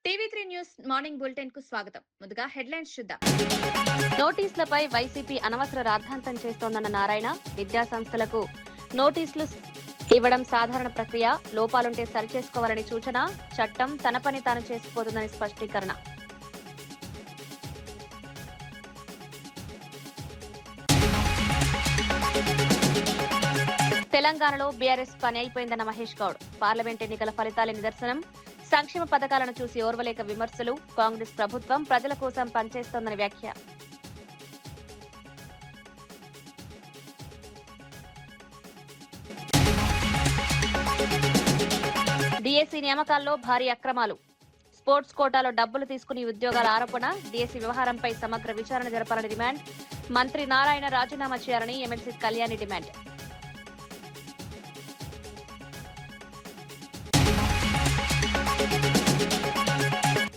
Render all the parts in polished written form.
టీవీ3 news morning bulletin కు స్వాగతం. ముందుగా హెడ్లైన్స్ చూద్దాం. నోటీసులపై వైసీపీ అనవసర రాద్ధాంతం చేస్తోందన్న నారాయణ, విద్యా సంస్థలకు నోటీసులు ఇవ్వడం సాధారణ ప్రక్రియ, లోపాలుంటే సరిచేసుకోవాలని సూచన, చట్టం తన పని తాను చేసుకుపోతుందని స్పష్టీకరణ. తెలంగాణలో బీఆర్ఎస్ పని అయిపోయిందన్న మహేష్ గౌడ్, పార్లమెంట్ ఎన్నికల ఫలితాలే నిదర్శనం, సంక్షేమ పథకాలను చూసి ఓర్వలేక విమర్శలు, కాంగ్రెస్ ప్రభుత్వం ప్రజల కోసం పనిచేస్తోందని వ్యాఖ్య. డీఎస్సీ నియామకాల్లో భారీ అక్రమాలు, స్పోర్ట్స్ కోటాలో డబ్బులు తీసుకుని ఉద్యోగాల ఆరోపణ, డీఎస్సీ వ్యవహారంపై సమగ్ర విచారణ జరపాలని డిమాండ్, మంత్రి నారాయణ రాజీనామా చేయాలని ఎమ్మెల్సీ కళ్యాణి డిమాండ్.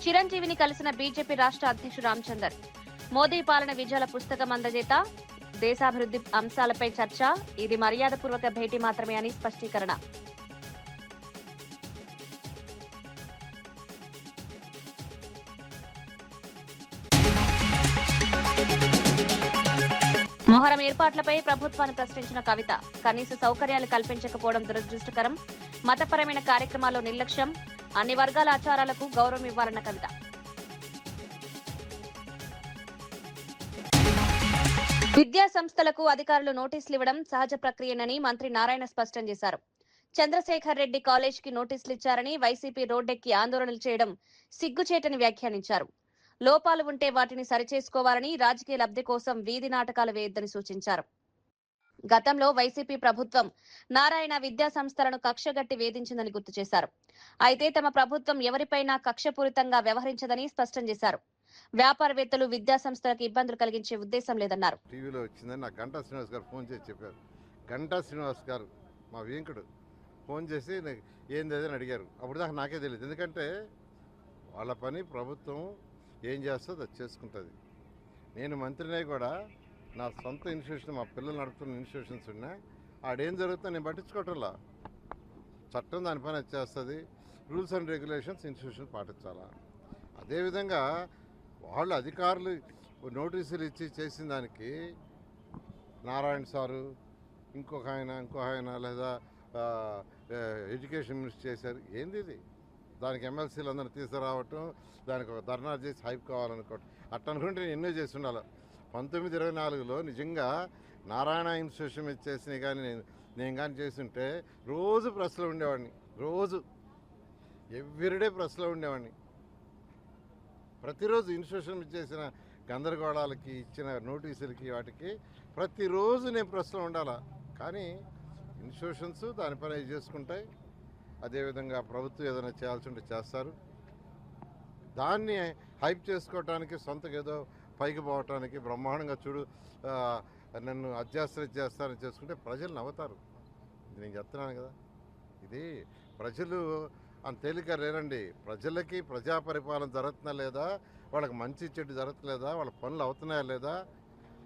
చిరంజీవిని కలిసిన బీజేపీ రాష్ట్ర అధ్యక్షుడు రామచందర్, మోదీ పాలన విజయాల పుస్తకం అందజేత, దేశాభివృద్ధి అంశాలపై చర్చ, ఇది మర్యాదపూర్వక భేటీ మాత్రమే అని స్పష్టీకరణ. మొహరం ఏర్పాట్లపై ప్రభుత్వాన్ని ప్రశ్నించిన కవిత, కనీస సౌకర్యాలు కల్పించకపోవడం దురదృష్టకరం, మతపరమైన కార్యక్రమాల్లో నిర్లక్ష్యం, అన్ని వర్గాల ఆచారాలకు గౌరవం ఇవ్వాలన్న కవిత. విద్యా సంస్థలకు అధికారులు నోటీసులు ఇవ్వడం సహజ ప్రక్రియనని మంత్రి నారాయణ స్పష్టం చేశారు. చంద్రశేఖర్ రెడ్డి కాలేజీకి నోటీసులు ఇచ్చారని వైసీపీ రోడ్డెక్కి ఆందోళనలు చేయడం సిగ్గుచేటని వ్యాఖ్యానించారు. లోపాలు ఉంటే వాటిని సరిచేసుకోవాలని, రాజకీయ లబ్ధి కోసం వీధి నాటకాలు వేయొద్దని సూచించారు. గతంలో వైసీపీ ప్రభుత్వం నారాయణ విద్యా సంస్థలను కక్షగట్టి వేధించిందని గుర్తు చేశారు. అయితే తమ ప్రభుత్వం ఎవరిపైనా కక్షపూరితంగా వ్యవహరించదని స్పష్టం చేశారు. వ్యాపారవేత్తలు విద్యా సంస్థలకు ఇబ్బందులు కలిగించే ఉద్దేశం లేదన్నారు. టీవీలో వచ్చిందని నాకు గంటా శ్రీనివాస్ గారు ఫోన్ చేసి చెప్పారు. గంటా శ్రీనివాస్ గారు మా వెంకడు ఫోన్ చేసి ఏంది అని అడిగారు. అప్పుడు దాకా నాకే తెలియదు. ఎందుకంటే వాళ్ళ పని ప్రభుత్వం ఏం చేస్తుందో అది చేసుకుంటుంది. నేను మంత్రినే కూడా నా సొంత ఇన్స్టిట్యూషన్, మా పిల్లలు నడుపుతున్న ఇన్స్టిట్యూషన్స్ ఉన్నా ఆడేం జరుగుతుందో నేను పట్టించుకోవటంలా. చట్టం దాని పని చేస్తుంది. రూల్స్ అండ్ రెగ్యులేషన్స్ ఇన్స్టిట్యూషన్ పాటించాలా. అదేవిధంగా వాళ్ళు అధికారులు నోటీసులు ఇచ్చి చేసిన దానికి నారాయణ సారు, ఇంకో ఆయన లేదా ఎడ్యుకేషన్ మినిస్టర్ చేశారు. ఏంది ఇది? దానికి ఎమ్మెల్సీలు అందరూ తీసుకురావటం, దానికి ఒక ధర్నా చేసి హైప్ కావాలనుకోవటం, అట్ట అనుకుంటే నేను ఎన్నో చేసి ఉండాలి. 1924లో నిజంగా నారాయణ ఇన్స్టిట్యూషన్ మీద చేసినవి కానీ నేను కానీ చేస్తుంటే రోజు ప్రెస్లో ఉండేవాడిని. రోజు ఎవ్రీడే ప్రెస్లో ఉండేవాడిని. ప్రతిరోజు ఇన్స్టిట్యూషన్ మీద చేసిన గందరగోళాలకి, ఇచ్చిన నోటీసులకి, వాటికి ప్రతిరోజు నేను ప్రెస్లో ఉండాలా. కానీ ఇన్స్టిట్యూషన్స్ దాని పని చేసుకుంటాయి. అదేవిధంగా ప్రభుత్వం ఏదైనా చేయాల్సి ఉంటే చేస్తారు. దాన్ని హైప్ చేసుకోవటానికి, సొంతగా ఏదో పైకి పోవటానికి బ్రహ్మాండంగా చూడు నన్ను చేస్తారని చేసుకుంటే ప్రజలు నవ్వుతారు. నేను చెప్తున్నాను కదా, ఇది ప్రజలు అంత తేలిక లేరండి. ప్రజలకి ప్రజా పరిపాలన జరుగుతున్నా లేదా, వాళ్ళకి మంచి చెడు జరగట్లేదా, వాళ్ళ పనులు అవుతున్నాయా లేదా,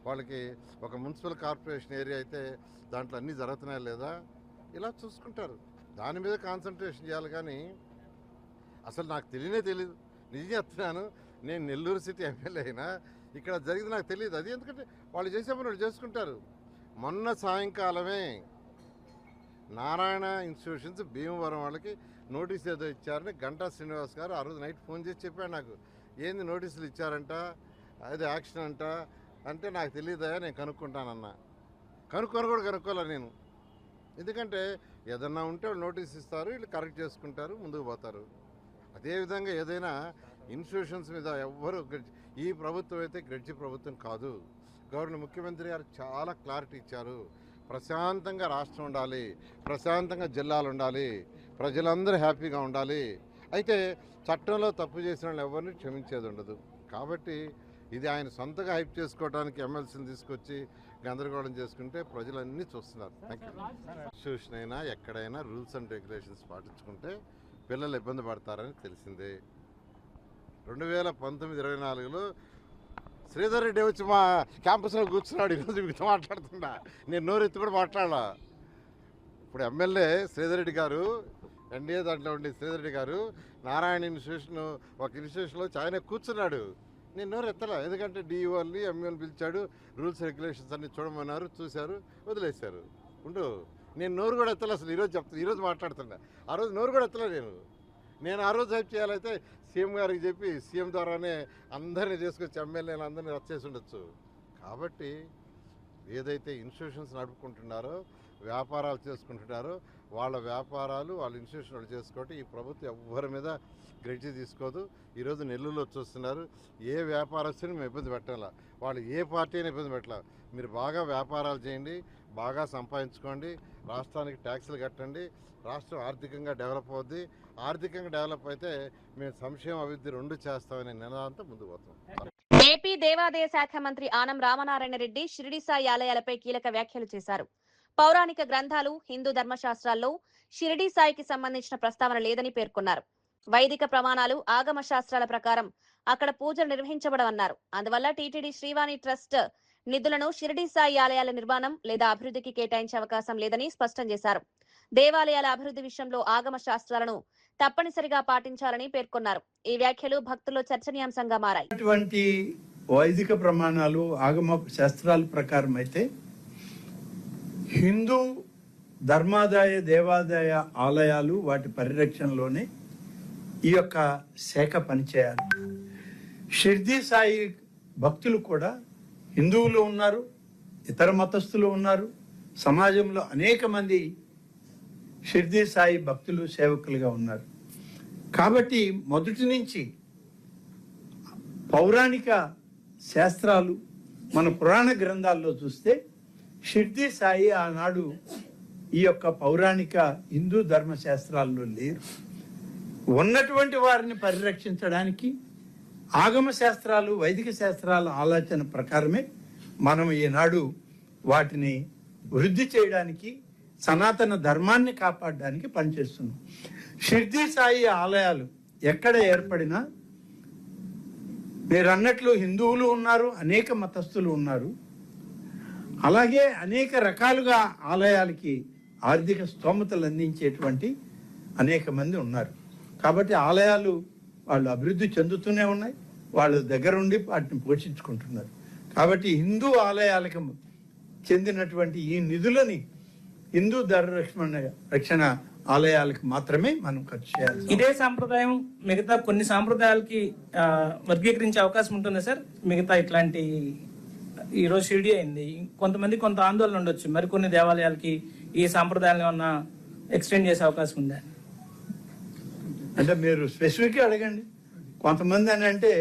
వాళ్ళకి ఒక మున్సిపల్ కార్పొరేషన్ ఏరియా అయితే దాంట్లో అన్నీ జరుగుతున్నాయా లేదా, ఇలా చూసుకుంటారు. దాని మీద కాన్సన్ట్రేషన్ చేయాలి. కానీ అసలు నాకు తెలియదు. నిజం చెప్తున్నాను. నేను నెల్లూరు సిటీ ఎమ్మెల్యే అయినా ఇక్కడ జరిగింది నాకు తెలియదు. అది ఎందుకంటే వాళ్ళు చేసే పని వాళ్ళు చేసుకుంటారు. మొన్న సాయంకాలమే నారాయణ ఇన్స్టిట్యూషన్స్ భీమవరం వాళ్ళకి నోటీస్ ఏదో ఇచ్చారని గంటా శ్రీనివాస్ గారు ఆ రోజు నైట్ ఫోన్ చేసి చెప్పాడు నాకు. ఏంది నోటీసులు ఇచ్చారంట, అది యాక్షన్ అంట అంటే నాకు తెలియదా, నేను కనుక్కుంటానన్నా. కనుక్కోలే నేను. ఎందుకంటే ఏదన్నా ఉంటే వాళ్ళు నోటీస్ ఇస్తారు, వీళ్ళు కరెక్ట్ చేసుకుంటారు, ముందుకు పోతారు. అదేవిధంగా ఏదైనా ఇన్స్టిట్యూషన్స్ మీద ఎవ్వరు, ఈ ప్రభుత్వం అయితే గడ్జి ప్రభుత్వం కాదు. గవర్నర్ ముఖ్యమంత్రి గారు చాలా క్లారిటీ ఇచ్చారు. ప్రశాంతంగా రాష్ట్రం ఉండాలి, ప్రశాంతంగా జిల్లాలు ఉండాలి, ప్రజలందరూ హ్యాపీగా ఉండాలి. అయితే చట్టంలో తప్పు చేసిన వాళ్ళు ఎవరిని క్షమించేది ఉండదు. కాబట్టి ఇది ఆయన సొంతగా హైప్ చేసుకోవడానికి ఎమ్మెల్సీని తీసుకొచ్చి గందరగోళం చేసుకుంటే ప్రజలన్నీ చూస్తున్నారు. Thank you. ఇన్స్టిట్యూషన్ అయినా ఎక్కడైనా రూల్స్ అండ్ రెగ్యులేషన్స్ పాటించుకుంటే పిల్లలు ఇబ్బంది పడతారని తెలిసిందే. 2019-24లో శ్రీధర్ రెడ్డి వచ్చి మా క్యాంపస్లో కూర్చున్నాడు. ఈరోజు మీతో మాట్లాడుతున్నా. నేను నోరెత్తి కూడా మాట్లాడాల. ఇప్పుడు ఎమ్మెల్యే శ్రీధర్ రెడ్డి గారు ఎన్డీఏ దాంట్లో ఉండే శ్రీధర్ రెడ్డి గారు నారాయణ ఇన్స్టిట్యూషన్ ఒక ఇన్స్టిట్యూషన్లో ఆయన కూర్చున్నాడు. నేను నోరు ఎత్తలా, ఎందుకంటే డిఈఓల్ని ఎంఈఓని పిలిచాడు, రూల్స్ రెగ్యులేషన్స్ అన్ని చూడమన్నారు, చూశారు, వదిలేశారు. నేను నోరు కూడా ఎత్తలే అసలు. ఈరోజు మాట్లాడుతున్నా, ఆ రోజు నోరు కూడా ఎత్తలే. నేను ఆ రోజు హెల్ప్ చేయాలైతే సీఎం గారికి చెప్పి సీఎం ద్వారానే అందరినీ తీసుకొచ్చి ఎమ్మెల్యేలు అందరినీ రద్దు చేసి ఉండొచ్చు. కాబట్టి ఏదైతే ఇన్స్టిట్యూషన్స్ నడుపుకుంటున్నారో, వ్యాపారాలు చేసుకుంటున్నారో, వాళ్ళ వ్యాపారాలు వాళ్ళ ఇన్స్టిట్యూషన్ వాళ్ళు చేసుకోవటం ఈ ప్రభుత్వం ఎవ్వరి మీద గ్రెడ్జి తీసుకోదు. ఈరోజు నెల్లూరులో చూస్తున్నారు, ఏ వ్యాపారస్తుని మేము ఇబ్బంది పెట్టాలా, వాళ్ళు ఏ పార్టీ అయినా ఇబ్బంది పెట్టాలా. మీరు బాగా వ్యాపారాలు చేయండి, బాగా సంపాదించుకోండి, రాష్ట్రానికి ట్యాక్సులు కట్టండి, రాష్ట్రం ఆర్థికంగా డెవలప్ అవుద్ది. ఆర్థికంగా డెవలప్ అయితే మేము సంక్షేమ అభివృద్ధి రెండు చేస్తామనే నినాదంతో ముందుకు పోతాం. ఏపీ దేవాదాయ శాఖ మంత్రి ఆనం రామనారాయణ రెడ్డి షిరిడి సాయి ఆలయాలపై కీలక వ్యాఖ్యలు చేశారు. పౌరాణిక గ్రంథాలు, హిందూ ధర్మశాస్త్రాల్లో షిరిడి సాయికి సంబంధించిన ప్రస్తావన లేదని పేర్కొన్నారు. వైదిక ప్రమాణాలు, ఆగమ శాస్త్రాల ప్రకారం అక్కడ పూజలు నిర్వహించబడవన్నారు. అందువల్ల టీటీడీ శ్రీవాణి ట్రస్ట్ నిధులను షిరిడి సాయి ఆలయాల నిర్మాణం లేదా అభివృద్ధికి కేటాయించే అవకాశం లేదని స్పష్టం చేశారు. దేవాలయాల అభివృద్ధి విషయంలో ఆగమ శాస్త్రాలను తప్పనిసరిగా పాటించాలని పేర్కొన్నారు. ఈ వ్యాఖ్యలు భక్తుల్లో చర్చనీయాంశంగా మారాయి. అటువంటి వైదిక ప్రమాణాలు, ఆగమ శాస్త్రాల ప్రకారం అయితే హిందూ ధర్మాదాయ దేవాదాయ ఆలయాలు వాటి పరిరక్షణలోనే ఈ యొక్క శాఖ పనిచేయాలి. షిర్డీ సాయి భక్తులు కూడా హిందువులు ఉన్నారు, ఇతర మతస్థులు ఉన్నారు. సమాజంలో అనేక మంది షిర్డీ సాయి భక్తులు, సేవకులుగా ఉన్నారు. కాబట్టి మొదటి నుంచి పౌరాణిక శాస్త్రాలు మన పురాణ గ్రంథాల్లో చూస్తే షిర్డీ సాయి ఆనాడు ఈ యొక్క పౌరాణిక హిందూ ధర్మశాస్త్రాల్లో లేరు. ఉన్నటువంటి వారిని పరిరక్షించడానికి ఆగమ శాస్త్రాలు, వైదిక శాస్త్రాల ఆలోచన ప్రకారమే మనం ఈనాడు వాటిని వృద్ధి చేయడానికి, సనాతన ధర్మాన్ని కాపాడడానికి పనిచేస్తున్నాం. షిర్డీ సాయి ఆలయాలు ఎక్కడ ఏర్పడినా మీరు అన్నట్లు హిందువులు ఉన్నారు, అనేక మతస్థులు ఉన్నారు. అలాగే అనేక రకాలుగా ఆలయాలకి ఆర్థిక స్తోమతలు అందించేటువంటి అనేక మంది ఉన్నారు. కాబట్టి ఆలయాలు వాళ్ళు అభివృద్ధి చెందుతూనే ఉన్నాయి, వాళ్ళు దగ్గరుండి వాటిని పోషించుకుంటున్నారు. కాబట్టి హిందూ ఆలయాలకు చెందినటువంటి ఈ నిధులని హిందూ రక్షణ ఆలయాలకు మాత్రమే మనం ఖర్చు చేయాలి. ఇదే సాంప్రదాయం మిగతా కొన్ని సాంప్రదాయాలకి వర్గీకరించే అవకాశం ఉంటుందా సార్? మిగతా ఇట్లాంటి ఈరోజు షిరిడి అయింది, కొంతమంది కొంత ఆందోళన ఉండొచ్చు, మరికొన్ని దేవాలయాలకి ఈ సాంప్రదాయాలను ఏమన్నా ఎక్స్టెండ్ చేసే అవకాశం ఉందా? అంటే మీరు స్పెసిఫిక్గా అడగండి. కొంతమంది అని అంటే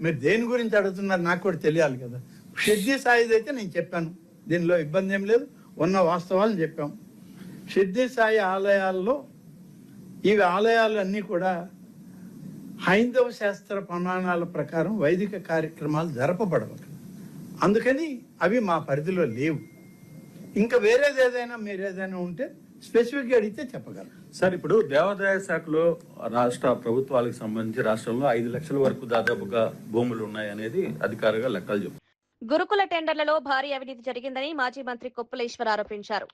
మీరు దేని గురించి అడుగుతున్నారు నాకు కూడా తెలియాలి కదా. షిర్డీ సాయిది అయితే నేను చెప్పాను, దీనిలో ఇబ్బంది ఏం లేదు, ఉన్న వాస్తవాలను చెప్పాం. షిర్డీ సాయి ఆలయాల్లో ఈ ఆలయాలు అన్నీ కూడా హైందవ శాస్త్ర ప్రమాణాల ప్రకారం వైదిక కార్యక్రమాలు జరపబడవు, అందుకని అవి మా పరిధిలో లేవు. ఇంకా వేరేది ఏదైనా మీరు ఏదైనా ఉంటే స్పెసిఫిక్గా అడిగితే చెప్పగలరు. సార్, ఇప్పుడు దేవాదాయ శాఖలో రాష్ట్ర ప్రభుత్వాలకు సంబంధించి రాష్ట్రంలో 5 లక్షల వరకు దాదాపుగా భూములు ఉన్నాయి అనేది అధికారిగా లెక్కలు చెప్తారు. గురుకుల టెండర్లలో భారీ అవినీతి జరిగిందని మాజీ మంత్రి కొప్పులేశ్వర్ ఆరోపించారు.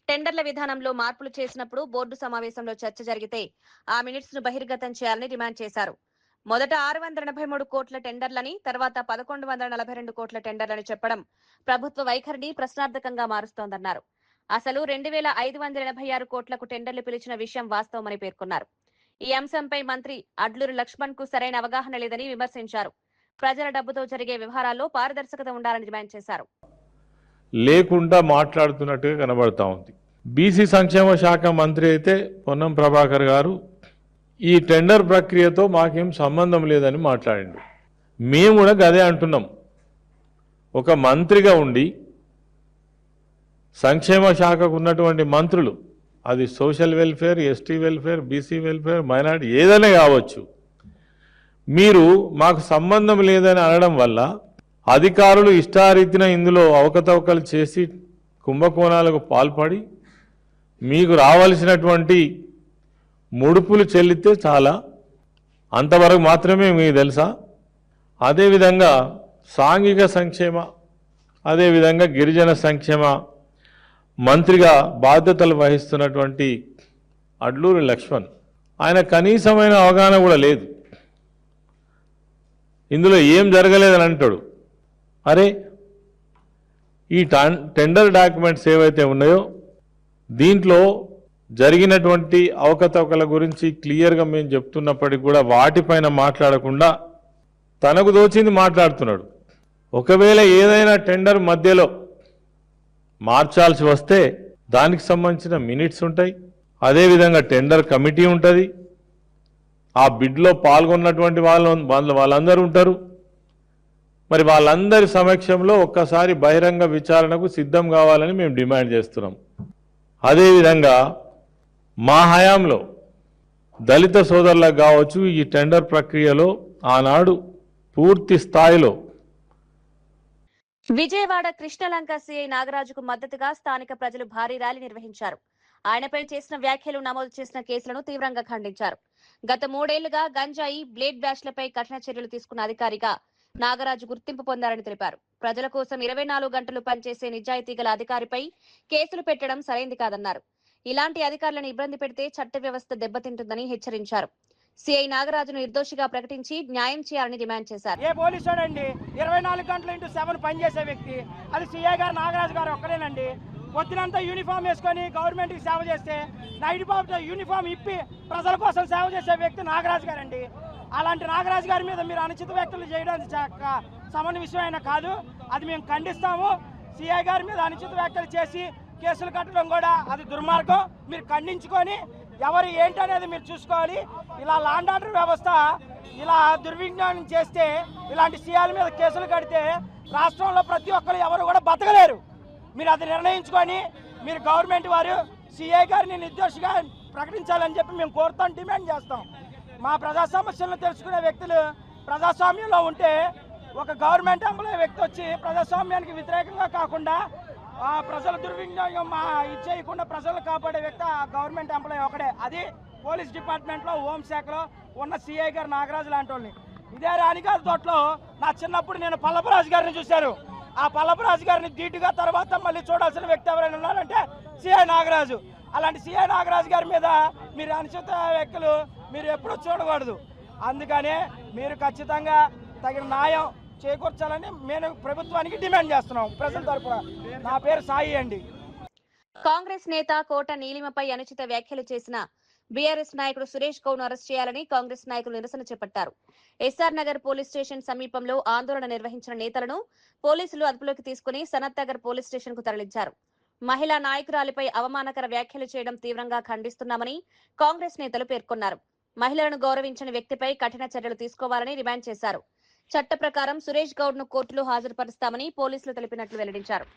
టెండర్ల విధానంలో మార్పులు చేసినప్పుడు బోర్డు సమావేశంలో చర్చ జరిగితే ఆ మినిట్స్ ను బహిర్గతం చేయాలని డిమాండ్ చేశారు. మొదట 683 కోట్ల టెండర్లని, తర్వాత 1142 కోట్ల టెండర్లని చెప్పడం ప్రభుత్వ వైఖరిని ప్రశ్నార్థకంగా మారుస్తోందన్నారు. అసలు 2586 కోట్లకు టెండర్లు పిలిచిన విషయం వాస్తవమని పేర్కొన్నారు. ఈ అంశంపై మంత్రి అడ్లూరి లక్ష్మణ్ కు సరైన అవగాహన లేదని విమర్శించారు. ప్రజల డబ్బుతో జరిగే వ్యవహారాల్లో పారదర్శకత ఉండాలని డిమాండ్ చేశారు. లేకుండా మాట్లాడుతున్నట్టుగా కనబడతా ఉంది. బీసీ సంక్షేమ శాఖ మంత్రి అయితే పొన్నం ప్రభాకర్ గారు ఈ టెండర్ ప్రక్రియతో మాకేం సంబంధం లేదని మాట్లాడిండు. మేము కూడా గదే అంటున్నాం. ఒక మంత్రిగా ఉండి సంక్షేమ శాఖకు ఉన్నటువంటి మంత్రులు, అది social welfare, ST welfare, BC welfare, minority ఏదైనా కావచ్చు, మీరు మాకు సంబంధం లేదని అనడం వల్ల అధికారులు ఇష్టారీతిన ఇందులో అవకతవకలు చేసి కుంభకోణాలకు పాల్పడి మీకు రావాల్సినటువంటి ముడుపులు చెల్లితే చాలా, అంతవరకు మాత్రమే మీకు తెలుసా? అదేవిధంగా సాంఘిక సంక్షేమ, అదేవిధంగా గిరిజన సంక్షేమ మంత్రిగా బాధ్యతలు వహిస్తున్నటువంటి అడ్లూరి లక్ష్మణ్ ఆయన కనీసమైన అవగాహన కూడా లేదు. ఇందులో ఏం జరగలేదని అంటాడు. అరే ఈ టెండర్ డాక్యుమెంట్స్ ఏవైతే ఉన్నాయో దీంట్లో జరిగినటువంటి అవకతవకల గురించి క్లియర్గా మేము చెప్తున్నప్పటికీ కూడా వాటిపైన మాట్లాడకుండా తనకు దోచింది మాట్లాడుతున్నాడు. ఒకవేళ ఏదైనా టెండర్ మధ్యలో మార్చాల్సి వస్తే దానికి సంబంధించిన మినిట్స్ ఉంటాయి, అదేవిధంగా టెండర్ కమిటీ ఉంటుంది, ఆ బిడ్లో పాల్గొన్నటువంటి వాళ్ళందరూ ఉంటారు. మరి వాళ్ళందరి సమక్షంలో ఒక్కసారి బహిరంగ విచారణకు సిద్ధం కావాలని మేము డిమాండ్ చేస్తున్నాం. అదేవిధంగా మా హయాంలో దళిత సోదరులకు కావచ్చు ఈ టెండర్ ప్రక్రియలో ఆనాడు పూర్తి స్థాయిలో విజయవాడ కృష్ణలంక సిఐ నాగరాజుకు మద్దతుగా స్థానిక ప్రజలు భారీ ర్యాలీ నిర్వహించారు. ఆయనపై చేసిన వ్యాఖ్యలు నమోదు చేసిన కేసులను తీవ్రంగా ఖండించారు. గత 3 ఏళ్లుగా గంజాయి, బ్లేడ్ బ్యాష్లపై కఠిన చర్యలు తీసుకున్న అధికారిగా నాగరాజు గుర్తింపు పొందారని తెలిపారు. ప్రజల కోసం 24 గంటలు పనిచేసే నిజాయితీ గల అధికారిపై కేసులు పెట్టడం సరైంది కాదన్నారు. ఇలాంటి అధికారులను ఇబ్బంది పెడితే చట్ట వ్యవస్థ దెబ్బతింటుందని హెచ్చరించారు. సిఐ నాగరాజును నిర్దోషిగా ప్రకటించి న్యాయం చేయాలని డిమాండ్ చేశారు. ఏ పోలీసుడండి 24 గంటలు ఇంటూ 7 పనిచేసే వ్యక్తి అది సిఐ గారు నాగరాజు గారు ఒక్కరేనండి. పొద్దునంతా యూనిఫామ్ వేసుకొని గవర్నమెంట్కి సేవ చేస్తే నైట్ బాబు యూనిఫామ్ ఇప్పి ప్రజల కోసం సేవ చేసే వ్యక్తి నాగరాజు గారండి. అలాంటి నాగరాజు గారి మీద మీరు అనుచిత వ్యాఖ్యలు చేయడం సమాన విషయం అయినా కాదు, అది మేము ఖండిస్తాము. సిఐ గారి మీద అనుచిత వ్యాఖ్యలు చేసి కేసులు కట్టడం కూడా అది దుర్మార్గం. మీరు ఖండించుకొని ఎవరు ఏంటి అనేది మీరు చూసుకోవాలి. ఇలా లాండ్ ఆర్డర్ వ్యవస్థ ఇలా దుర్వినియోగం చేస్తే ఇలాంటి సీఐల మీద కేసులు కడితే రాష్ట్రంలో ప్రతి ఒక్కరు ఎవరు కూడా బతకలేరు. మీరు అది నిర్ణయించుకొని మీరు గవర్నమెంట్ వారు సిఐ గారిని నిర్దోషిగా ప్రకటించాలని చెప్పి మేము కోరుతాం, డిమాండ్ చేస్తాం. మా ప్రజా సమస్యలను తెలుసుకునే వ్యక్తులు ప్రజాస్వామ్యంలో ఉంటే ఒక గవర్నమెంట్ ఎంప్లాయీ వ్యక్తి వచ్చి ప్రజాస్వామ్యానికి వ్యతిరేకంగా కాకుండా ప్రజల దుర్వినియోగం ఇచ్చేయకుండా ప్రజలు కాపాడే వ్యక్తి ఆ గవర్నమెంట్ ఎంప్లాయీ ఒకడే. అది పోలీస్ డిపార్ట్మెంట్లో హోంశాఖలో ఉన్న సిఐ గారు నాగరాజు లాంటి వాళ్ళని. ఇదే రాణిగారి తోటలో నా చిన్నప్పుడు నేను పల్లపరాజు గారిని చూశాను. ఆ పల్లపరాజు గారిని ధీటుగా తర్వాత మళ్ళీ చూడాల్సిన వ్యక్తి ఎవరైనా ఉన్నారంటే సిఐ నాగరాజు. అలాంటి సిఐ నాగరాజు గారి మీద మీరు అనుచిత వ్యక్తులు మీరు ఎప్పుడూ చూడకూడదు. అందుకనే మీరు ఖచ్చితంగా తగిన న్యాయం చేకూర్చాలని మేము ప్రభుత్వానికి డిమాండ్ చేస్తున్నాం ప్రజల తరపున. నా పేరు సాయి అండి. కాంగ్రెస్ నేత కోట నీలిమపై అనుచిత వ్యాఖ్యలు చేసిన బీఆర్ఎస్ నాయకుడు సురేష్ గౌడ్ను అరెస్ట్ చేయాలని కాంగ్రెస్ నాయకులు నిరసన చేపట్టారు. ఎస్ఆర్ నగర్ పోలీస్ స్టేషన్ సమీపంలో ఆందోళన నిర్వహించిన నేతలను పోలీసులు అదుపులోకి తీసుకుని సనత్ నగర్ పోలీస్ స్టేషన్ కు తరలించారు. మహిళా నాయకురాలిపై అవమానకర వ్యాఖ్యలు చేయడం తీవ్రంగా ఖండిస్తున్నామని కాంగ్రెస్ నేతలు పేర్కొన్నారు. మహిళలను గౌరవించని వ్యక్తిపై కఠిన చర్యలు తీసుకోవాలని డిమాండ్ చేశారు. చట్ట ప్రకారం సురేష్ గౌడ్ ను కోర్టులో హాజరుపరుస్తామని పోలీసులు తెలిపినట్లు వెల్లడించారు.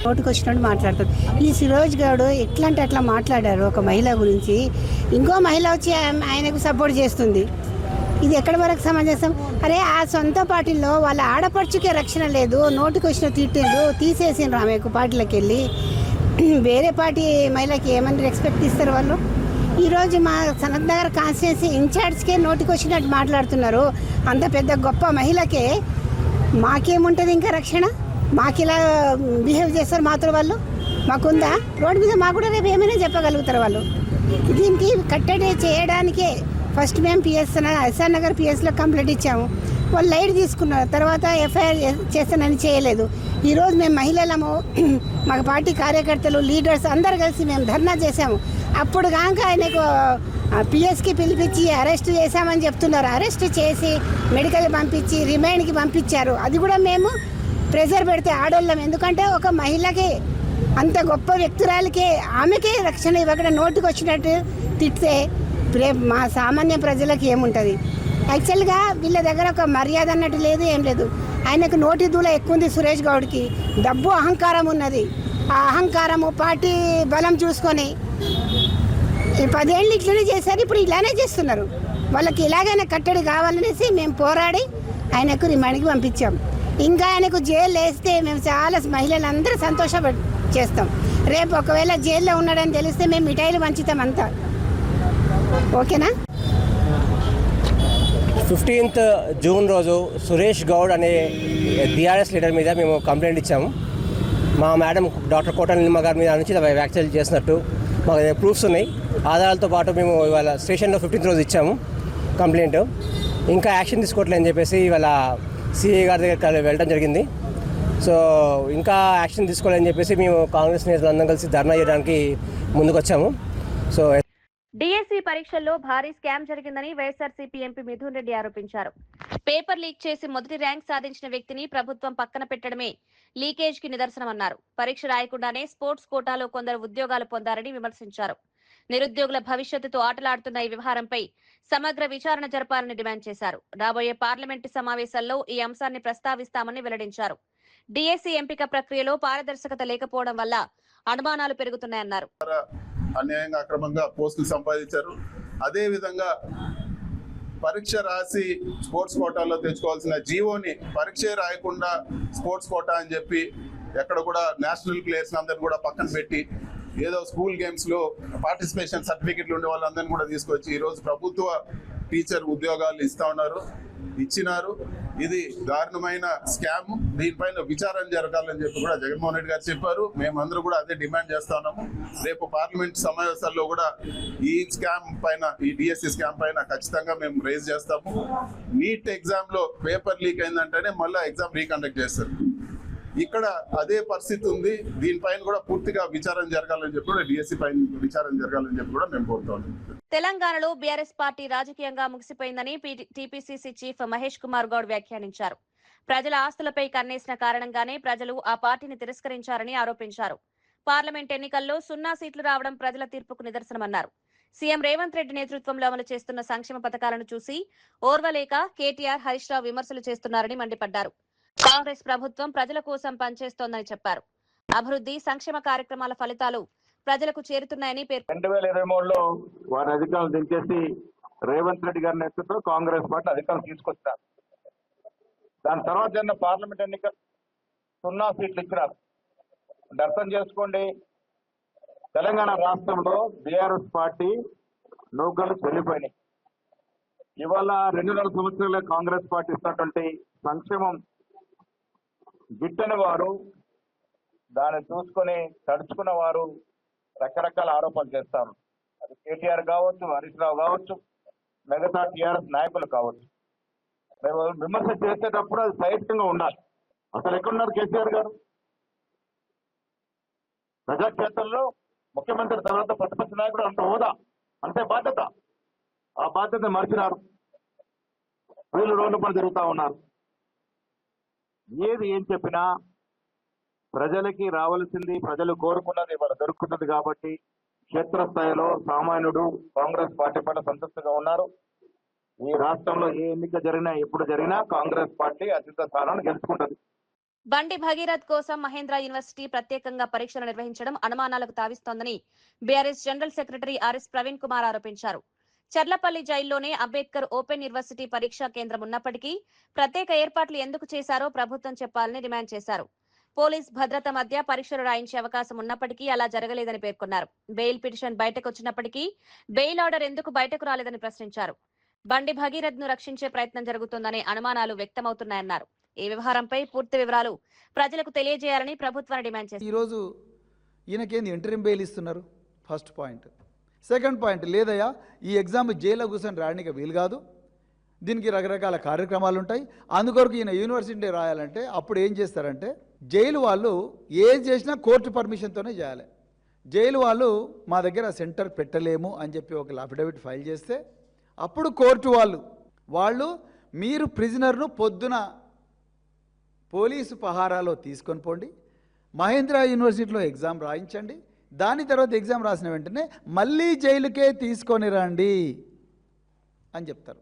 నోటికి వచ్చినట్టు మాట్లాడుతాడు. ఈ సురేష్ గౌడ్ ఎట్లా అంటే అట్లా మాట్లాడారు ఒక మహిళ గురించి. ఇంకో మహిళ వచ్చి ఆయనకు సపోర్ట్ చేస్తుంది. ఇది ఎక్కడి వరకు సమంజసం? అరే ఆ సొంత పార్టీలో వాళ్ళ ఆడపడుచుకే రక్షణ లేదు, నోటికి వచ్చిన తిట్టిండ్రు, తీసేసిండ్రు ఆమెకు పార్టీలోకి వెళ్ళి. వేరే పార్టీ మహిళకి ఏమని రెస్పెక్ట్ ఇస్తారు వాళ్ళు? ఈరోజు మా సనత్ నగర్ కాన్స్టిట్యున్సీ ఇన్ఛార్జ్కే నోటికి వచ్చినట్టు మాట్లాడుతున్నారు. అంత పెద్ద గొప్ప మహిళకే మాకేముంటుంది ఇంకా రక్షణ? మాకు ఇలా బిహేవ్ చేస్తారు మాత్రం వాళ్ళు? మాకుందా? రోడ్డు మీద మాకు కూడా రేపు ఏమైనా చెప్పగలుగుతారు వాళ్ళు. దీనికి కట్టడి చేయడానికే ఫస్ట్ మేము ఎస్ఆర్ నగర్ పిఎస్లో కంప్లైంట్ ఇచ్చాము. వాళ్ళు లైట్ తీసుకున్నారు, తర్వాత ఎఫ్ఐఆర్ చేస్తానని చేయలేదు. ఈరోజు మేము మహిళలము, మాకు పార్టీ కార్యకర్తలు, లీడర్స్ అందరు కలిసి మేము ధర్నా చేశాము. అప్పుడు కాక ఆయనకు పిఎస్కి పిలిపించి అరెస్ట్ చేశామని చెప్తున్నారు. అరెస్ట్ చేసి మెడికల్ పంపించి రిమైండ్కి పంపించారు. అది కూడా మేము ప్రెజర్ పెడితే ఆడోళ్ళం, ఎందుకంటే ఒక మహిళకి అంత గొప్ప వ్యక్తురాలకే ఆమెకే రక్షణ ఇవ్వకుండా నోటికి వచ్చినట్టు తిడితే మా సామాన్య ప్రజలకు ఏముంటుంది? యాక్చువల్గా వీళ్ళ దగ్గర ఒక మర్యాద అన్నట్టు లేదు, ఏం లేదు. ఆయనకు నోటి దూల ఎక్కువ ఉంది సురేష్ గౌడ్కి, డబ్బు అహంకారం ఉన్నది. ఆ అహంకారము పార్టీ బలం చూసుకొని ఈ 10 ఏళ్ళు ఇట్లనే చేశారు, ఇప్పుడు ఇలానే చేస్తున్నారు. వాళ్ళకి ఇలాగైనా కట్టడి కావాలనేసి మేము పోరాడి ఆయనకు రిమాండ్కి పంపించాం. ఇంకా ఆయనకు జైలు వేస్తే మేము చాలా మహిళలందరూ చేస్తాం. రేపు ఒకవేళ జైల్లో ఉన్నాడని తెలిస్తే మేము మిఠాయిలు పంచుతాం అంతా. ఓకేనా? 15th జూన్ రోజు సురేష్ గౌడ్ అనే బీఆర్ఎస్ లీడర్ మీద మేము కంప్లైంట్ ఇచ్చాము. మా మేడం డాక్టర్ కోటల నిమ్మ గారి మీద నుంచి వ్యాఖ్యలు చేసినట్టు మాకు ప్రూఫ్స్ ఉన్నాయి. ఆధారాలతో పాటు మేము ఇవాళ స్టేషన్లో 15th రోజు ఇచ్చాము కంప్లైంట్. ఇంకా యాక్షన్ తీసుకోవట్లేదని చెప్పేసి ఇవాళ సిఐ గారి దగ్గర వెళ్ళడం జరిగింది. సో ఇంకా యాక్షన్ తీసుకోవాలని చెప్పేసి మేము కాంగ్రెస్ నేతలందరం కలిసి ధర్నా చేయడానికి ముందుకు వచ్చాము. సో డిఎస్సి పరీక్షల్లో భారీ స్కామ్ జరిగిందని వైఎస్ఆర్సీపీ ఎంపీ మిథున్ రెడ్డి ఆరోపించారు. పేపర్ లీక్ చేసి మొదటి ర్యాంక్ సాధించిన వ్యక్తిని ప్రభుత్వం పక్కన పెట్టడమే లీకేజ్ కి నిదర్శనమన్నారు. పరీక్ష రాయకుండానే స్పోర్ట్స్ కోటాలో కొందరు ఉద్యోగాలు పొందారని విమర్శించారు. నిరుద్యోగుల భవిష్యత్తుతో ఆటలాడుతున్న ఈ వ్యవహారంపై సమగ్ర విచారణ జరపాలని డిమాండ్ చేశారు. రాబోయే పార్లమెంటు సమావేశాల్లో ఈ అంశాన్ని ప్రస్తావిస్తామని వెల్లడించారు. డిఎస్సి ఎంపిక ప్రక్రియలో పారదర్శకత లేకపోవడం వల్ల అనుమానాలు పెరుగుతున్నాయన్నారు. అన్యాయంగా అక్రమంగా పోస్టులు సంపాదించారు. అదే విధంగా పరీక్ష రాసి స్పోర్ట్స్ కోటాలో తెచ్చుకోవాల్సిన జీవోని పరీక్ష రాయకుండా స్పోర్ట్స్ కోటా అని చెప్పి ఎక్కడ కూడా నేషనల్ ప్లేయర్స్ అందరిని కూడా పక్కన పెట్టి ఏదో స్కూల్ గేమ్స్లో పార్టిసిపేషన్ సర్టిఫికెట్లు ఉండే వాళ్ళందరినీ కూడా తీసుకొచ్చి ఈరోజు ప్రభుత్వ టీచర్ ఉద్యోగాలు ఇచ్చినారు. ఇది దారుణమైన స్కామ్. దీనిపైన విచారణ జరగాలని చెప్పి కూడా జగన్మోహన్ రెడ్డి గారు చెప్పారు. మేమందరూ కూడా అదే డిమాండ్ చేస్తా ఉన్నాము. రేపు పార్లమెంట్ సమావేశాల్లో కూడా ఈ స్కామ్ పైన, ఈ డిఎస్సి స్కామ్ పైన ఖచ్చితంగా మేము రేజ్ చేస్తాము. నీట్ ఎగ్జామ్ లో పేపర్ లీక్ అయిందంటేనే మళ్ళీ ఎగ్జామ్ రీకండక్ట్ చేస్తారు. ఇక్కడ అదే పరిస్థితి ఉంది. దీనిపైన కూడా పూర్తిగా విచారణ జరగాలని చెప్పి కూడా డిఎస్సి పైన విచారణ జరగాలని చెప్పి కూడా మేము కోరుతాం. తెలంగాణలో బీఆర్ఎస్ పార్టీ రాజకీయంగా ముగిసిపోయిందని టీపీసీసీ చీఫ్ మహేష్ కుమార్ గౌడ్ వ్యాఖ్యానించారు. ప్రజల ఆస్తులపై కన్నేసిన కారణంగానే ప్రజలు ఆ పార్టీని తిరస్కరించారని ఆరోపించారు. పార్లమెంట్ ఎన్నికల్లో 0 సీట్లు రావడం ప్రజల తీర్పుకు నిదర్శనమన్నారు. సీఎం రేవంత్ రెడ్డి నేతృత్వంలో అమలు చేస్తున్న సంక్షేమ పథకాలను చూసి ఓర్వలేక కేటీఆర్, హరీష్ రావు విమర్శలు చేస్తున్నారని మండిపడ్డారు. కాంగ్రెస్ ప్రభుత్వం ప్రజల కోసం పనిచేస్తోందని చెప్పారు. అభివృద్ధి, సంక్షేమ కార్యక్రమాల ఫలితాలు ప్రజలకు చేరుతున్నాయని పేర్కొన్నారు. 2023లో వారి అధికారులు దించేసి రేవంత్ రెడ్డి గారి నేతృత్వంలో కాంగ్రెస్ పార్టీ అధికారులు తీసుకొచ్చారు. దాని తర్వాత జరిగిన పార్లమెంట్ ఎన్నికలు 0 సీట్లు ఇచ్చినారు. అర్థం చేసుకోండి, తెలంగాణ రాష్ట్రంలో బీఆర్ఎస్ పార్టీ నౌకలు చెల్లిపోయినాయి. ఇవాళ 2.5 సంవత్సరాల కాంగ్రెస్ పార్టీ ఇస్తున్నటువంటి సంక్షేమం గిట్టని వారు, దాన్ని చూసుకొని తడుచుకున్న వారు రకరకాల ఆరోపణలు చేస్తారు. అది కేటీఆర్ కావచ్చు, హరీష్ రావు కావచ్చు, మిగతా టీఆర్ఎస్ నాయకులు కావచ్చు. విమర్శ చేసేటప్పుడు అది సహేతుకంగా ఉండాలి. అసలు ఎక్కడున్నారు కేసీఆర్ గారు? ప్రజాక్షేత్రంలో ముఖ్యమంత్రి తర్వాత ప్రతిపక్ష నాయకుడు అంత హోదా, అంతే బాధ్యత. ఆ బాధ్యత మర్చినారు. వీళ్ళు రోడ్డు పని తిరుగుతూ ఉన్నారు. ఏం చెప్పినా ప్రజలకి రావాల్సింది, ప్రజలు కోరుకున్నది ఇవాళ దొరుకుతున్నది. కాబట్టి క్షేత్రస్థాయిలో సామాన్యుడు కాంగ్రెస్ పార్టీ పట్ల సంతృప్తిగా ఉన్నారు. ఈ రాష్ట్రంలో ఏ ఎన్నిక జరిగినా, ఎప్పుడు జరిగినా కాంగ్రెస్ పార్టీ అత్యంత స్థానాన్ని గెలుచుకుంటుంది. బండి భగీరథ్ కోసం మహేంద్ర యూనివర్సిటీ ప్రత్యేకంగా పరీక్షలు నిర్వహించడం అనుమానాలకు తావిస్తోందని BRS general secretary RS Praveen Kumar ఆరోపించారు. చర్లపల్లి జైల్లోనే అంబేద్కర్ ఓపెన్ యూనివర్సిటీ పరీక్షా కేంద్రం ఉన్నప్పటికీ ప్రత్యేక ఏర్పాట్లు ఎందుకు చేశారో ప్రభుత్వం చెప్పాలని డిమాండ్ చేశారు. పోలీస్ భద్రత మధ్య పరీక్షలు రాయించే అవకాశం ఉన్నప్పటికీ అలా జరగలేదని పేర్కొన్నారు. బెయిల్ పిటిషన్ బయటకు వచ్చినప్పటికీ బెయిల్ ఆర్డర్ ఎందుకు బయటకు రాలేదని ప్రశ్నించారు. బండి భగీరథ్ ను రక్షించే ప్రయత్నం జరుగుతుందనే అనుమానాలు వ్యక్తమవుతున్నాయన్నారు. ఈ వ్యవహారంపై పూర్తి వివరాలు ప్రజలకు తెలియజేయాలని ప్రభుత్వాన్ని డిమాండ్ చేశారు. ఈ రోజు ఈయనకేంది ఇంటరిం బెయిల్ ఇస్తున్నారు? First point. సెకండ్ పాయింట్, లేదయ్యా ఈ ఎగ్జామ్ జైల్లో కూర్చొని రాయడానికి వీలు కాదు, దీనికి రకరకాల కార్యక్రమాలు ఉంటాయి, అందుకొరకు ఈయన యూనివర్సిటీ రాయాలంటే అప్పుడు ఏం చేస్తారంటే జైలు వాళ్ళు ఏం చేసినా కోర్టు పర్మిషన్తోనే చేయాలి. జైలు వాళ్ళు మా దగ్గర సెంటర్ పెట్టలేము అని చెప్పి ఒక అఫిడవిట్ ఫైల్ చేస్తే అప్పుడు కోర్టు వాళ్ళు మీరు ప్రిజనర్ను పొద్దున పోలీసు పహారాలో తీసుకొని పోండి, మహేంద్ర యూనివర్సిటీలో ఎగ్జామ్ రాయించండి, దాని తర్వాత ఎగ్జామ్ రాసిన వెంటనే మళ్ళీ జైలుకే తీసుకొని రండి అని చెప్తారు.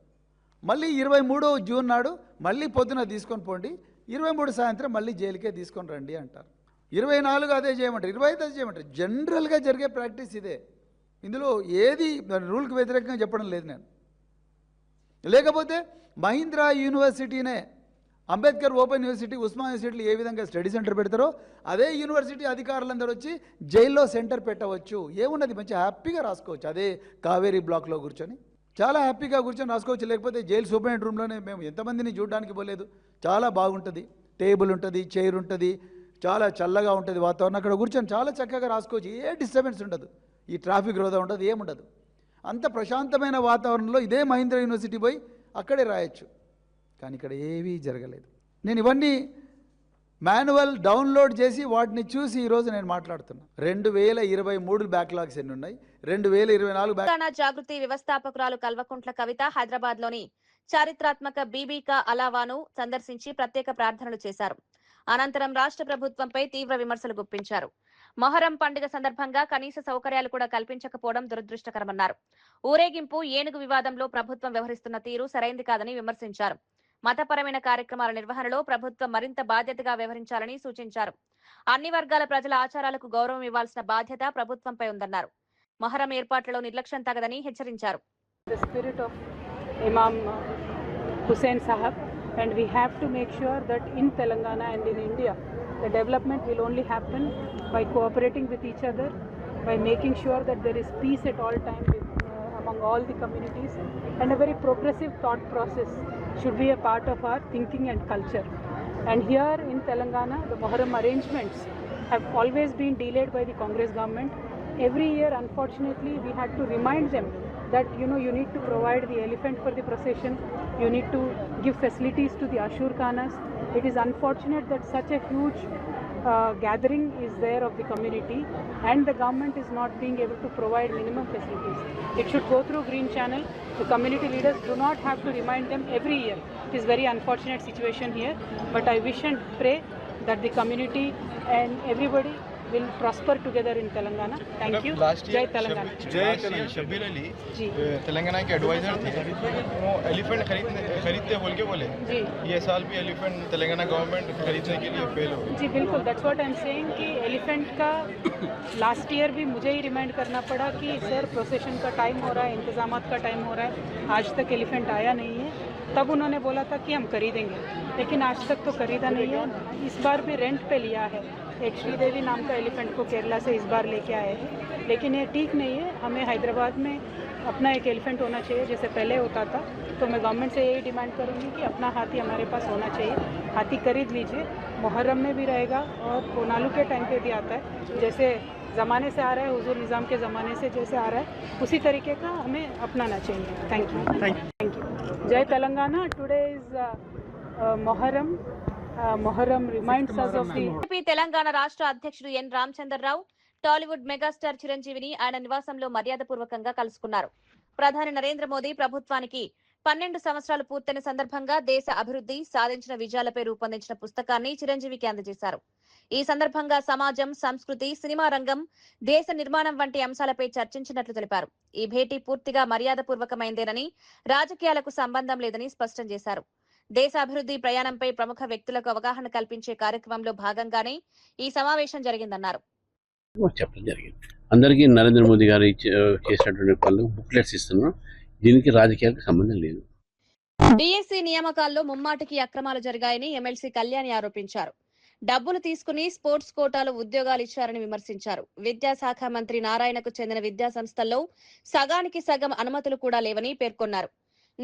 మళ్ళీ 23 జూన్ నాడు మళ్ళీ పొద్దున తీసుకొని పోండి, 23 సాయంత్రం మళ్ళీ జైలుకే తీసుకొని రండి అంటారు. 24 అదే చేయమంటారు, 25 అదే చేయమంటారు. జనరల్గా జరిగే ప్రాక్టీస్ ఇదే. ఇందులో ఏది రూల్కి వ్యతిరేకంగా చెప్పడం లేదు నేను. లేకపోతే మహీంద్ర యూనివర్సిటీనే, అంబేద్కర్ ఓపెన్ యూనివర్సిటీ, ఉస్మాన్ యూనివర్సిటీలు ఏ విధంగా స్టడీ సెంటర్ పెడతారో అదే యూనివర్సిటీ అధికారులందరూ వచ్చి జైల్లో సెంటర్ పెట్టవచ్చు. ఏమున్నది, మంచి హ్యాపీగా రాసుకోవచ్చు. అదే కావేరీ బ్లాక్లో కూర్చొని చాలా హ్యాపీగా కూర్చొని రాసుకోవచ్చు. లేకపోతే జైలు సూపరింటెండెంట్ రూమ్లోనే మేము ఎంతమందిని చూడడానికి పోలేదు, చాలా బాగుంటుంది, టేబుల్ ఉంటుంది, చైర్ ఉంటుంది, చాలా చల్లగా ఉంటుంది వాతావరణం. అక్కడ కూర్చొని చాలా చక్కగా రాసుకోవచ్చు. ఏ డిస్టర్బెన్స్ ఉండదు, ఈ ట్రాఫిక్ రోదా ఉండదు, ఏముండదు. అంత ప్రశాంతమైన వాతావరణంలో ఇదే మహీంద్ర యూనివర్సిటీ పోయి అక్కడే రాయొచ్చు. కానీ ఇక్కడ ఏవీ జరగలేదు. నేను ఇవన్నీ మాన్యువల్ డౌన్లోడ్ చేసి వాటిని చూసి ఈరోజు నేను మాట్లాడుతున్నా. 2023 బ్యాక్లాగ్స్ ఎన్ని ఉన్నాయి, 2024 తెలంగాణ జాగృతి వ్యవస్థాపకురాలు కల్వకుంట్ల కవిత హైదరాబాద్ లోని చారిత్రాత్మక బీబీకా అలావాను సందర్శించి ప్రత్యేక ప్రార్థనలు చేశారు. అనంతరం రాష్ట్ర ప్రభుత్వంపై తీవ్ర విమర్శలు గుప్పించారు. మొహరం పండుగ సందర్భంగా కనీస సౌకర్యాలు కూడా కల్పించకపోవడం దురదృష్టకరమన్నారు. ఊరేగింపు, ఏనుగు వివాదంలో ప్రభుత్వం వ్యవహరిస్తున్న తీరు సరైంది కాదని విమర్శించారు. మతపరమైన కార్యక్రమాల నిర్వహణలో ప్రభుత్వం మరింత బాధ్యతగా వ్యవహరించాలని సూచించారు. అన్ని వర్గాల ప్రజల ఆచారాలకు గౌరవం ఇవ్వాల్సిన బాధ్యత ప్రభుత్వంపై ఉందన్నారు. మొహరం ఏర్పాట్లలో నిర్లక్ష్యం తగదని హెచ్చరించారు. Hussain Sahab, and we have to make sure that in Telangana and in India the development will only happen by cooperating with each other, by making sure that there is peace at all times among all the communities, and a very progressive thought process should be a part of our thinking and culture. And here in Telangana the Muharram arrangements have always been delayed by the Congress government. Every year unfortunately we had to remind them that you need to provide the elephant for the procession, you need to give facilities to the Ashur Khanas. It is unfortunate that such a huge gathering is there of the community and the government is not being able to provide minimum facilities. It should go through Green Channel. The community leaders do not have to remind them every year. It is very unfortunate situation here, but I wish and pray that the community and everybody will prosper together in Telangana. Thank you. Jai Telangana. जय शब्बीर अली तेलंगाना के adviser थे, वो elephant खरीदते बोल के बोले जी, ये साल भी एलिफेंट तेलंगाना गवर्नमेंट खरीदने के लिए फेल हो जी बिल्कुल. That's what I am saying कि एलिफेंट का लास्ट ईयर भी मुझे ही रिमाइंड करना पड़ा कि सर प्रोसेशन का टाइम हो रहा है, इंतजामात का टाइम हो रहा है, आज तक एलिफेंट आया नहीं है. तब उन्होंने बोला था कि हम खरीदेंगे, लेकिन आज तक तो खरीदा नहीं है. इस बार भी रेंट पे लिया है. एक श्रीदेवी नाम का एलिफेंट को केरला से इस बार लेके आए हैं, लेकिन ये ठीक नहीं है. हमें हैदराबाद में अपना एक एलिफेंट होना चाहिए जैसे पहले होता था. तो मैं गवर्नमेंट से यही डिमांड करूँगी कि अपना हाथी हमारे पास होना चाहिए. हाथी खरीद लीजिए. मुहर्रम में भी रहेगा और कोनालू के टाइम पे भी आता है. जैसे ज़माने से आ रहा है, हुजूर निज़ाम के ज़माने से जैसे आ रहा है, उसी तरीके का हमें अपनाना चाहिए. Thank you. जय Telangana. Today is Muharram. Muharram reminds us of the Telangana రాష్ట్ర అధ్యక్షుడు ఎన్ రామచంద్రరావు టాలీవుడ్ మెగాస్టార్ చిరంజీవిని ఆయన నివాసంలో మర్యాదపూర్వకంగా కలుసుకున్నారు. ప్రధాని నరేంద్ర మోదీ ప్రభుత్వానికి 12 సంవత్సరాలు పూర్తయిన సందర్భంగా దేశ అభివృద్ధి, సాధించిన విజయాలపై రూపొందించిన పుస్తకాన్ని చిరంజీవికి అందజేశారు. ఈ సందర్భంగా సమాజం, సంస్కృతి, సినిమా రంగం, దేశ నిర్మాణం వంటి అంశాలపై చర్చించినట్లు తెలిపారు. ఈ భేటీ పూర్తిగా మర్యాదపూర్వకమైందేనని, రాజకీయాలకు సంబంధం లేదని స్పష్టం చేశారు. దేశ అభివృద్ధి ప్రయాణంపై ప్రముఖ వ్యక్తులకు అవగాహన కల్పించే కార్యక్రమంలో భాగంగానే ఈ సమావేశం జరిగిందన్నారు. చెప్పడం జరిగింది. అందరికీ నరేంద్ర మోదీ గారు చేసినటువంటి పనులు బుక్లెట్స్ ఇస్తున్నారు. దీనికి రాజకీయాలకు సంబంధం లేదు. డిఎస్సి నియామకాల్లో ముమ్మాటికి అక్రమాలు జరిగాయని ఎమ్మెల్సీ కళ్యాణి ఆరోపించారు. డబ్బులు తీసుకుని స్పోర్ట్స్ కోటాలో ఉద్యోగాలు ఇచ్చారని విమర్శించారు. విద్యాశాఖ మంత్రి నారాయణకు చెందిన విద్యా సంస్థల్లో సగానికి సగం అనుమతులు కూడా లేవని పేర్కొన్నారు.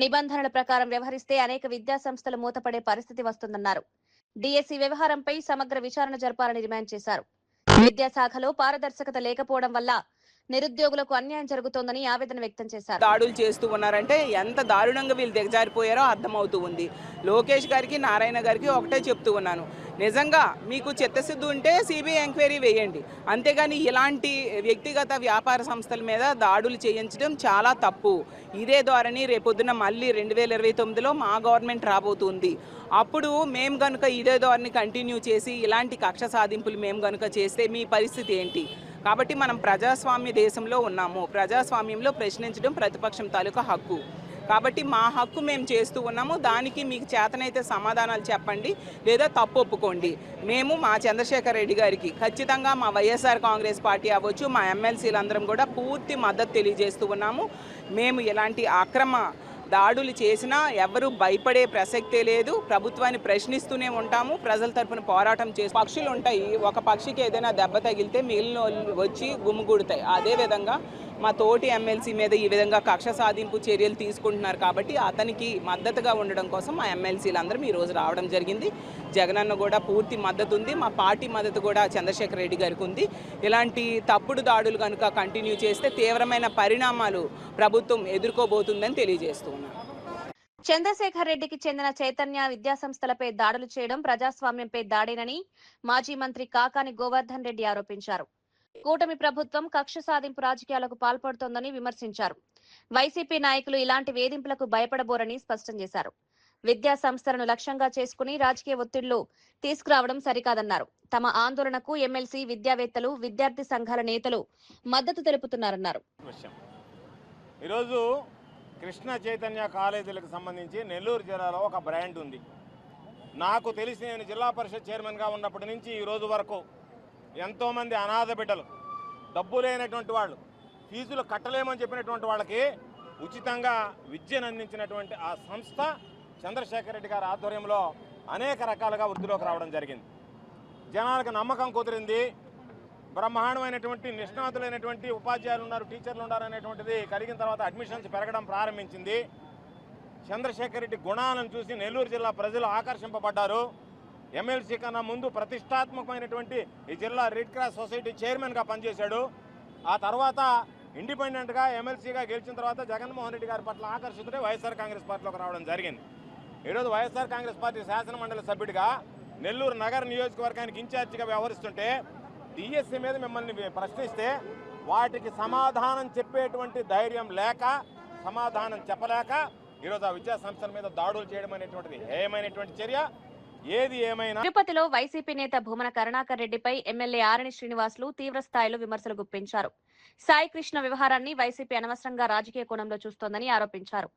నిబంధనల ప్రకారం వ్యవహరిస్తే అనేక విద్యా సంస్థలు మూతపడే పరిస్థితి వస్తుందన్నారు. డిఎస్సి వ్యవహారంపై సమగ్ర విచారణ జరపాలని డిమాండ్ చేశారు. విద్యాశాఖలో పారదర్శకత లేకపోవడం వల్ల నిరుద్యోగులకు అన్యాయం జరుగుతోందని ఆవేదన వ్యక్తం చేశారు. దాడులు చేస్తూ ఉన్నారంటే ఎంత దారుణంగా వీళ్ళు దిగజారిపోయారో అర్థమవుతూ ఉంది. లోకేష్ గారికి, నారాయణ గారికి ఒకటే చెప్తూ ఉన్నాను, నిజంగా మీకు చిత్తశుద్ధి ఉంటే సిబిఐ ఎంక్వైరీ వేయండి, అంతేగాని ఇలాంటి వ్యక్తిగత వ్యాపార సంస్థల మీద దాడులు చేయించడం చాలా తప్పు. ఇదే ధోరణి రేపొద్దున మళ్ళీ 2029లో మా గవర్నమెంట్ రాబోతుంది. అప్పుడు మేము కనుక ఇదే ధోరణి కంటిన్యూ చేసి ఇలాంటి కక్ష సాధింపులు మేము కనుక చేస్తే మీ పరిస్థితి ఏంటి? కాబట్టి మనం ప్రజాస్వామ్య దేశంలో ఉన్నాము. ప్రజాస్వామ్యంలో ప్రశ్నించడం ప్రతిపక్షం తాలూకా హక్కు. కాబట్టి మా హక్కు మేము చేస్తూ ఉన్నాము. దానికి మీకు చేతనైతే సమాధానాలు చెప్పండి, లేదా తప్పు ఒప్పుకోండి. మేము మా చంద్రశేఖర్ రెడ్డి గారికి ఖచ్చితంగా మా వైఎస్ఆర్ కాంగ్రెస్ పార్టీ అవ్వచ్చు, మా ఎమ్మెల్సీలందరం కూడా పూర్తి మద్దతు తెలియజేస్తూ ఉన్నాము. మేము ఎలాంటి అక్రమ దాడులు చేసినా ఎవరు భయపడే ప్రసక్తే లేదు. ప్రభుత్వాన్ని ప్రశ్నిస్తూనే ఉంటాము. ప్రజల తరపున పోరాటం చేసి పక్షులు ఉంటాయి, ఒక పక్షికి ఏదైనా దెబ్బ తగిలితే మిగిలిన వచ్చి గుమ్ముగూడుతాయి. అదేవిధంగా మా తోటి ఎమ్మెల్సీ మీద ఈ విధంగా కక్ష సాధింపు చర్యలు తీసుకుంటున్నారు. కాబట్టి అతనికి మద్దతుగా ఉండడం కోసం మా ఎమ్మెల్సీలందరం ఈరోజు రావడం జరిగింది. జగనన్న కూడా పూర్తి మద్దతు ఉంది. మా పార్టీ మద్దతు కూడా చంద్రశేఖర్ రెడ్డి గారికి ఉంది. ఇలాంటి తప్పుడు దాడులు కనుక కంటిన్యూ చేస్తే తీవ్రమైన పరిణామాలు ప్రభుత్వం ఎదుర్కోబోతుందని తెలియజేస్తున్నాను. చంద్రశేఖర్ రెడ్డికి చెందిన చైతన్య విద్యాసంస్థలపై దాడులు చేయడం ప్రజాస్వామ్యంపై దాడేనని మాజీ మంత్రి కాకాని గోవర్ధన్ రెడ్డి ఆరోపించారు. కూటమి ప్రభుత్వం కక్ష సాధింపు రాజకీయాలకు పాల్పడుతోందని విమర్శించారు. వైసీపీ నాయకులు ఇలాంటి వేధింపులకు భయపడబోరని స్పష్టం చేశారు. విద్యా సంస్థలను లక్ష్యంగా చేసుకుని రాజకీయ ఒత్తిళ్లు తీసుకురావడం సరికాదన్నారు. తమ ఆందోళనకు ఎమ్మెల్సీ, విద్యావేత్తలు, విద్యార్థి సంఘాల నేతలు మద్దతు తెలుపుతున్నారన్నారు. ఈరోజు కృష్ణ చైతన్య కాలేజీలకు సంబంధించి నెల్లూరు జిల్లాలో ఒక బ్రాండ్ ఉంది. నాకు తెలిసి నేను జిల్లా పరిషత్ చైర్మన్గా ఉన్నప్పటి నుంచి ఈ రోజు వరకు ఎంతోమంది అనాథ బిడ్డలు, డబ్బు లేనటువంటి వాళ్ళు, ఫీజులు కట్టలేమని చెప్పినటువంటి వాళ్ళకి ఉచితంగా విద్యను అందించినటువంటి ఆ సంస్థ చంద్రశేఖర్ రెడ్డి గారి ఆధ్వర్యంలో అనేక రకాలుగా వృద్ధిలోకి రావడం జరిగింది. జనాలకు నమ్మకం కుదిరింది. బ్రహ్మాండమైనటువంటి నిష్ణాతులైనటువంటి ఉపాధ్యాయులు ఉన్నారు, టీచర్లు ఉన్నారు అనేటువంటిది కలిగిన తర్వాత అడ్మిషన్స్ పెరగడం ప్రారంభించింది. చంద్రశేఖర్ రెడ్డి గుణాలను చూసి నెల్లూరు జిల్లా ప్రజలు ఆకర్షింపబడ్డారు. ఎమ్మెల్సీ కన్నా ముందు ప్రతిష్టాత్మకమైనటువంటి ఈ జిల్లా రెడ్ క్రాస్ సొసైటీ చైర్మన్గా పనిచేశాడు. ఆ తర్వాత ఇండిపెండెంట్గా ఎమ్మెల్సీగా గెలిచిన తర్వాత జగన్మోహన్ రెడ్డి గారి పట్ల ఆకర్షితుడే వైఎస్ఆర్ కాంగ్రెస్ పార్టీలోకి రావడం జరిగింది. ఈరోజు వైఎస్ఆర్ కాంగ్రెస్ పార్టీ శాసనమండలి సభ్యుడిగా నెల్లూరు నగర నియోజకవర్గానికి ఇన్ఛార్జిగా వ్యవహరిస్తుంటే డిఎస్సీ మీద మిమ్మల్ని ప్రశ్నిస్తే వాటికి సమాధానం చెప్పేటువంటి ధైర్యం లేక, సమాధానం చెప్పలేక ఈరోజు ఆ విద్యా సంస్థల మీద దాడులు చేయడం అనేటువంటిది ఏమైనటువంటి చర్య. ఏది ఏమైనా తిరుపతిలో వైసీపీ నేత భూమన కరుణాకర్ రెడ్డిపై ఎమ్మెల్యే ఆరణి శ్రీనివాసులు తీవ్ర స్థాయిలో విమర్శలు గుప్పించారు. సాయి కృష్ణ వ్యవహారాన్ని వైసీపీ అనవసరంగా రాజకీయ కోణంలో చూస్తోందని ఆరోపించారు.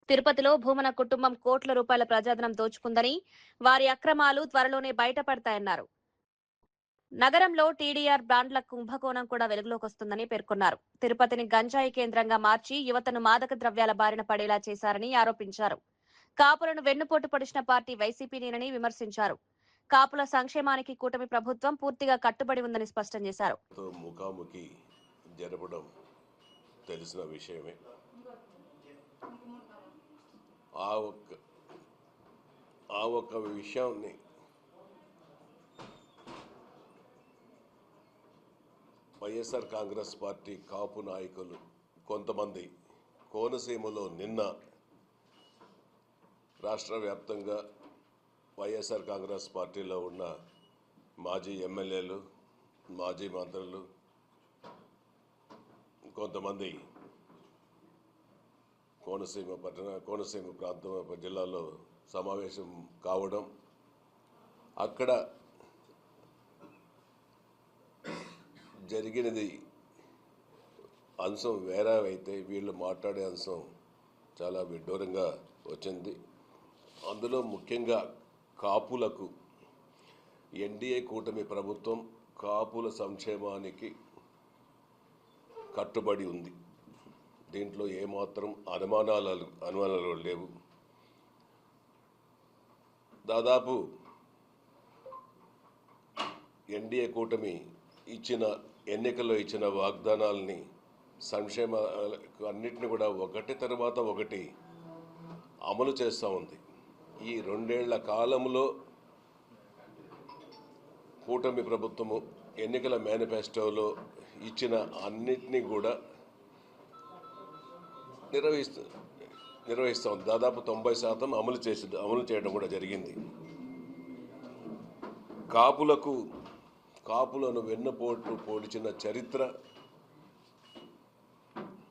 తిరుపతిలో భూమన కుటుంబం కోట్ల రూపాయల ప్రజాధనం దోచుకుందని, వారి అక్రమాలు త్వరలోనే బయటపడతాయన్నారు. నగరంలో టీడీఆర్ బ్రాండ్ల కుంభకోణం కూడా వెలుగులోకి వస్తుందని పేర్కొన్నారు. తిరుపతిని గంజాయి కేంద్రంగా మార్చి యువతను మాదక ద్రవ్యాల బారిన పడేలా చేశారని ఆరోపించారు. కాపులను వెన్నుపోటు పొడిచిన పార్టీ వైసీపీనేనని విమర్శించారు. కాపుల సంక్షేమానికి కూటమి ప్రభుత్వం పూర్తిగా కట్టుబడి ఉందని స్పష్టం చేశారు. ముఖాముఖి జరపడం తెలిసిన విషయమే. ఆ ఒక్క విషయాన్ని వైఎస్ఆర్ కాంగ్రెస్ పార్టీ కాపు నాయకులు కొంతమంది కోనసీమలో నిన్న రాష్ట్ర వ్యాప్తంగా వైఎస్ఆర్ కాంగ్రెస్ పార్టీలో ఉన్న మాజీ ఎమ్మెల్యేలు, మాజీ మంత్రులు, కొంతమంది కోనసీమ ప్రాంతం జిల్లాలో సమావేశం కావడం, అక్కడ జరిగినది అంశం వేరే అయితే వీళ్ళు మాట్లాడే అంశం చాలా విడ్డూరంగా వచ్చింది. అందులో ముఖ్యంగా కాపులకు ఎన్డీఏ కూటమి ప్రభుత్వం కాపుల సంక్షేమానికి కట్టుబడి ఉంది. దీంట్లో ఏమాత్రం అనుమానాలు లేవు. దాదాపు ఎన్డీఏ కూటమి ఎన్నికల్లో ఇచ్చిన వాగ్దానాలని, సంక్షేమ అన్నిటిని కూడా ఒకటి తర్వాత ఒకటి అమలు చేస్తూ ఉంది. ఈ 2 ఏళ్ల కాలంలో కూటమి ప్రభుత్వము ఎన్నికల మేనిఫెస్టోలో ఇచ్చిన అన్నిటినీ కూడా నిర్వహిస్తూ ఉంది. దాదాపు 90% అమలు చేయడం కూడా జరిగింది. కాపులను వెన్నుపోటు పోల్చిన చరిత్ర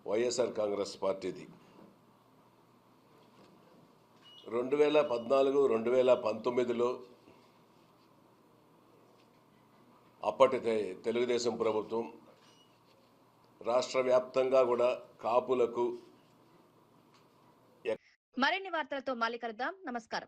వైఎస్ఆర్ కాంగ్రెస్ పార్టీది. 2014-2019లో అప్పటి తెలుగుదేశం ప్రభుత్వం రాష్ట్ర వ్యాప్తంగా కూడా కాపులకు మరిన్ని వార్తలతో మళ్ళీ కలుద్దాం. నమస్కారం.